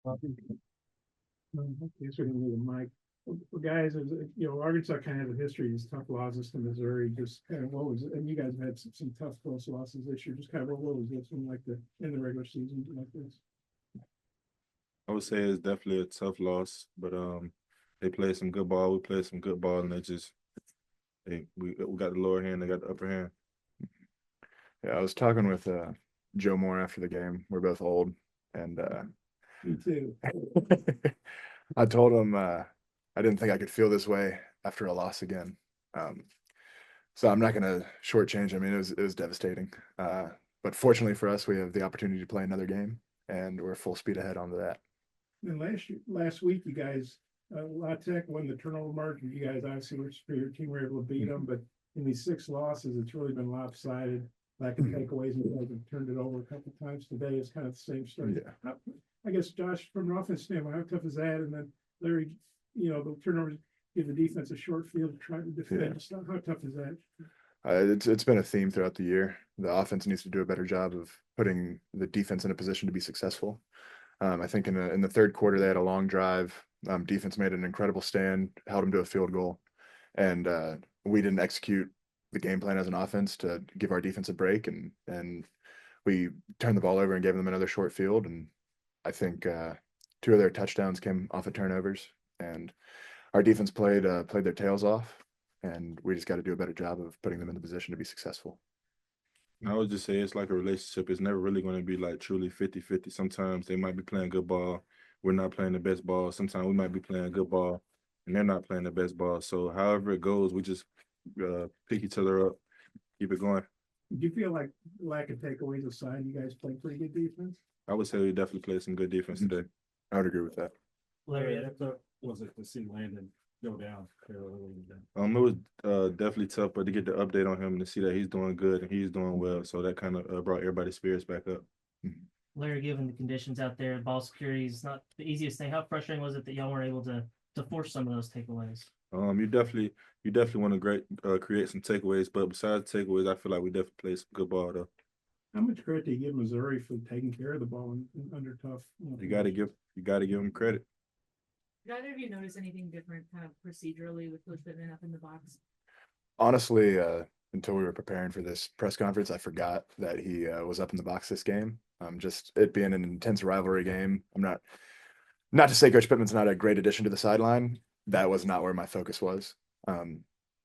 Okay, so we need a mic. Well, guys, Arkansas kind of has a history of these tough losses to Missouri. Just kind of what was it? And you guys have had some tough close losses this year. Just kind of what was this one like in the regular season like this? I would say it's definitely a tough loss, but they played some good ball. We played some good ball, and we got the lower hand, they got the upper hand. Yeah, I was talking with Joe Moore after the game. We're both old, and Me too. I told him I didn't think I could feel this way after a loss again. Um, so I'm not going to shortchange. I mean, it was devastating. But fortunately for us, we have the opportunity to play another game, and we're full speed ahead onto that. And last week, you guys, La Tech won the turnover margin. You guys obviously were a superior team, were able to beat them, but in these six losses, it's really been lopsided. Lack of takeaways, and you guys have turned it over a couple of times today. It's kind of the same story. Yeah. I guess, Josh, from an offense standpoint, how tough is that? And then Larry, the turnovers give the defense a short field to try to defend. Yeah. How tough is that? It's been a theme throughout the year. The offense needs to do a better job of putting the defense in a position to be successful. I think in the third quarter they had a long drive. Defense made an incredible stand, held them to a field goal, and we didn't execute the game plan as an offense to give our defense a break, and we turned the ball over and gave them another short field. And I think two of their touchdowns came off of turnovers, and our defense played their tails off, and we just got to do a better job of putting them in the position to be successful. I would just say it's like a relationship. It's never really going to be like truly 50-50. Sometimes they might be playing good ball. We're not playing the best ball. Sometimes we might be playing good ball and they're not playing the best ball. So however it goes, we just pick each other up, keep it going. Do you feel like lack of takeaways aside, you guys play pretty good defense? I would say we definitely played some good defense today. I would agree with that. Larry, was it to see Landon go down? It was definitely tough, but to get the update on him and to see that he's doing good and he's doing well, so that kind of brought everybody's spirits back up. Larry, given the conditions out there, ball security is not the easiest thing. How frustrating was it that y'all weren't able to force some of those takeaways? You definitely want to create some takeaways, but besides takeaways, I feel like we definitely played some good ball though. How much credit do you give Missouri for taking care of the ball under tough? You got to give them credit. Did either of you notice anything different kind of procedurally with Coach Pittman up in the box? Honestly, until we were preparing for this press conference, I forgot that he was up in the box this game. Just it being an intense rivalry game. I'm not to say Coach Pittman's not a great addition to the sideline. That was not where my focus was.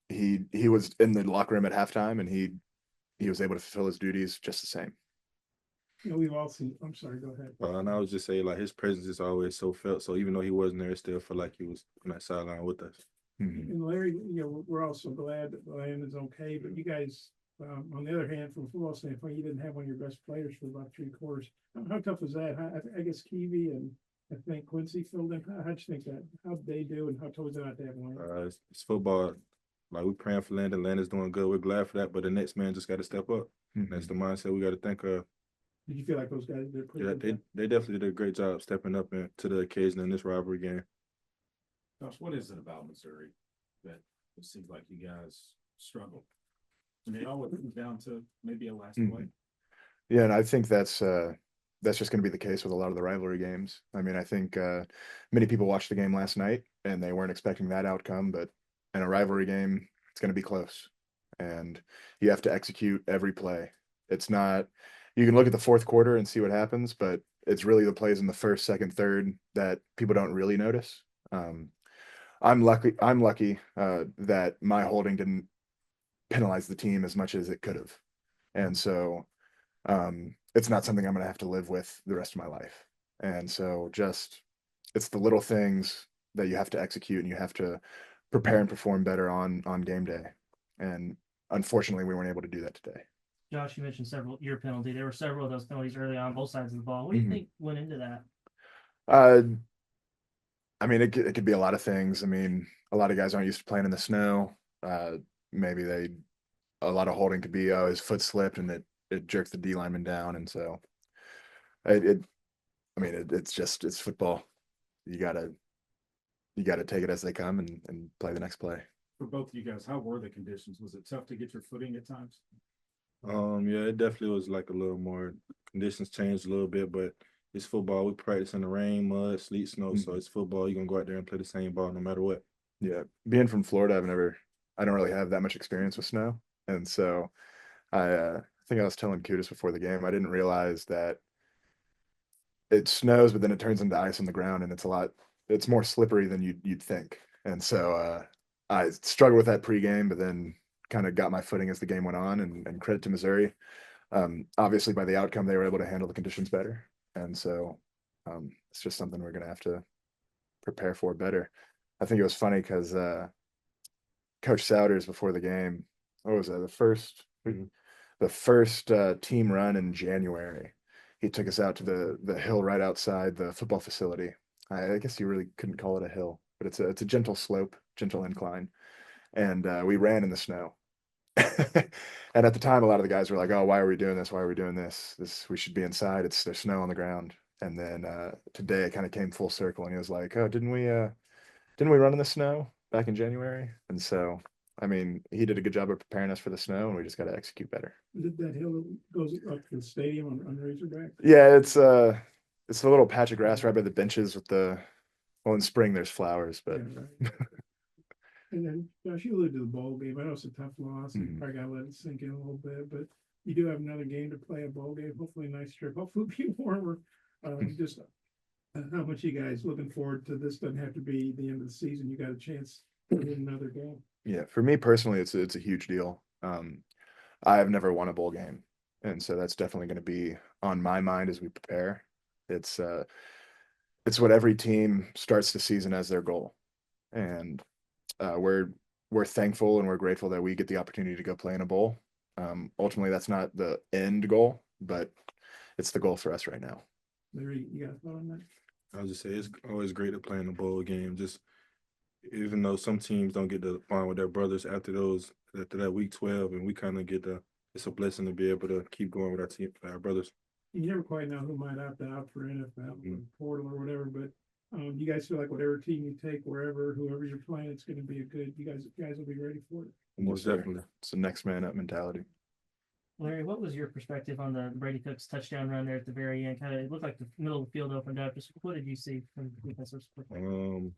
He was in the locker room at halftime, and he was able to fulfill his duties just the same. We've all seen. I'm sorry. Go ahead. And I was just saying, like, his presence is always so felt. So even though he wasn't there, it still felt like he was on that sideline with us. Mm-hmm. And Larry, we're also glad that Landon's okay. But you guys, on the other hand, from a football standpoint, you didn't have one of your best players for about 3 quarters. How tough was that? I guess Keevy and I think Quincy filled in. How'd you think that? How'd they do, and how tough was it not to have one? It's football. Like, we're praying for Landon. Landon's doing good. We're glad for that. But the next man just got to step up. Mm-hmm. That's the mindset we got to think of. Did you feel like those guys did pretty good? They definitely did a great job stepping up to the occasion in this rivalry game. Gosh, what is it about Missouri that it seems like you guys struggle? I mean, it always comes down to maybe a last play. Yeah, and I think that's just going to be the case with a lot of the rivalry games. I mean, I think many people watched the game last night and they weren't expecting that outcome, but in a rivalry game, it's going to be close, and you have to execute every play. It's not. You can look at the fourth quarter and see what happens, but it's really the plays in the first, second, third that people don't really notice. I'm lucky that my holding didn't penalize the team as much as it could have. And so it's not something I'm going to have to live with the rest of my life. And so it's the little things that you have to execute and you have to prepare and perform better on game day. And unfortunately, we weren't able to do that today. Josh, you mentioned your penalty. There were several of those penalties early on both sides of the ball. What do you think went into that? I mean, it could be a lot of things. I mean, a lot of guys aren't used to playing in the snow. Maybe a lot of holding could be, his foot slipped and it jerked the D lineman down. And so it's football. You gotta take it as they come and play the next play. For both of you guys, how were the conditions? Was it tough to get your footing at times? Yeah, it definitely was like a little more. Conditions changed a little bit, but it's football. We practice in the rain, mud, sleet, snow. So Mhm. it's football. You're gonna go out there and play the same ball no matter what. Yeah, being from Florida, I don't really have that much experience with snow, and so I think I was telling Kudus before the game, I didn't realize that it snows, but then it turns into ice on the ground, and it's more slippery than you'd think. And so I struggled with that pregame, but then kind of got my footing as the game went on, and credit to Missouri. Obviously, by the outcome, they were able to handle the conditions better, and so it's just something we're gonna have to prepare for better. I think it was funny because Coach Souders before the game, what was that? The first team run in January. He took us out to the hill right outside the football facility. I guess you really couldn't call it a hill, but it's a gentle slope, gentle incline, and we ran in the snow. And at the time, a lot of the guys were like, "Oh, why are we doing this? Why are we doing this? We should be inside. There's snow on the ground." And then today it kind of came full circle, and he was like, "Oh, didn't we run in the snow back in January?" And so, I mean, he did a good job of preparing us for the snow, and we just got to execute better. Is it that hill that goes up to the stadium on Razorback? Yeah, it's a little patch of grass right by the benches with well, in spring there's flowers, but Yeah, right. And then, Josh, you alluded to the bowl game. I know it's a tough loss. You Mhm. probably gotta let it sink in a little bit, but you do have another game to play, a bowl game. Hopefully, a nice trip. Hopefully, it'll be warmer. Just how much you guys looking forward to this? Doesn't have to be the end of the season. You got a chance to win another game. yeah, for me personally, it's a huge deal. I have never won a bowl game, and so that's definitely going to be on my mind as we prepare. It's uh, it's what every team starts the season as their goal, and we're thankful and we're grateful that we get the opportunity to go play in a bowl. Ultimately, that's not the end goal, but it's the goal for us right now. Larry, you got a thought on that? I'll just say it's always great to play in a bowl game. Just even though some teams don't get to bond with their brothers after that week 12, and we kind of get it's a blessing to be able to keep going with our team, our brothers. You never quite know who might opt out for NFL or Mhm. portal or whatever, but you guys feel like whatever team you take, whoever you're playing, it's going to be a good. You guys will be ready for it. Most sir. definitely. It's the next man up mentality. Larry, what was your perspective on the Brady Cook's touchdown run there at the very end? Kind of, it looked like the middle of the field opened up. Just what did you see from the defensive perspective?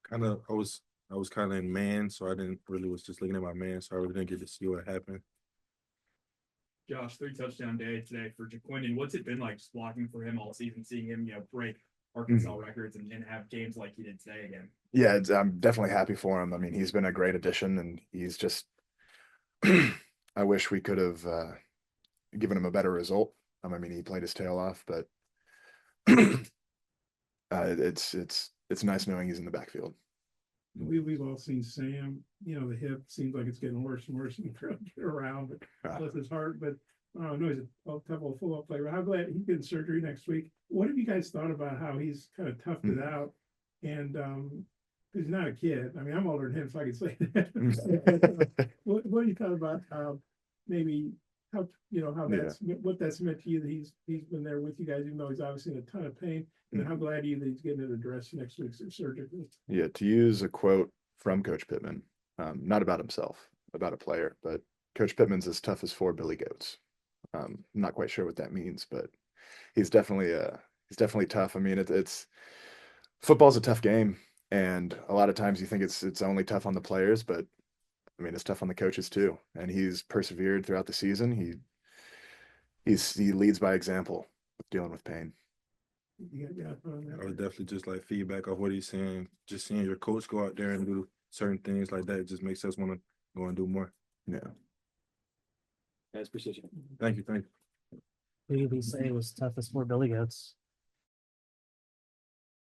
Kind of, I was kind of in man, so I didn't really was just looking at my man, so I really didn't get to see what happened. Josh, 3 touchdown day today for Jaquindon. What's it been like just blocking for him all season, seeing him, break Arkansas records and have games like he did today again? Yeah, I'm definitely happy for him. I mean, he's been a great addition, and he's just. I wish we could have given him a better result. I mean, he played his tail off, but it's nice knowing he's in the backfield. We've all seen Sam. The hip seems like it's getting worse and worse and get around, but bless his heart. But I know he's a tough football player. But how glad he's getting surgery next week. What have you guys thought about how he's kind of toughed it out? And he's not a kid. I mean, I'm older than him, so I can say that. What do you thought about maybe how that's what that's meant to you that he's been there with you guys, even though he's obviously in a ton of pain. And how glad are you that he's getting it addressed next week surgically? Yeah, to use a quote from Coach Pittman, not about himself, about a player, but Coach Pittman's as tough as 4 billy goats. I'm not quite sure what that means, but he's definitely tough. I mean, it's football's a tough game, and a lot of times you think it's only tough on the players, but I mean, it's tough on the coaches too. And he's persevered throughout the season. He leads by example with dealing with pain. I was definitely just like feedback off what he's saying. Just seeing your coach go out there and do certain things like that just makes us want to go and do more. Yeah. That's precision. Thank you. Who did he say was tough as 4 billy goats?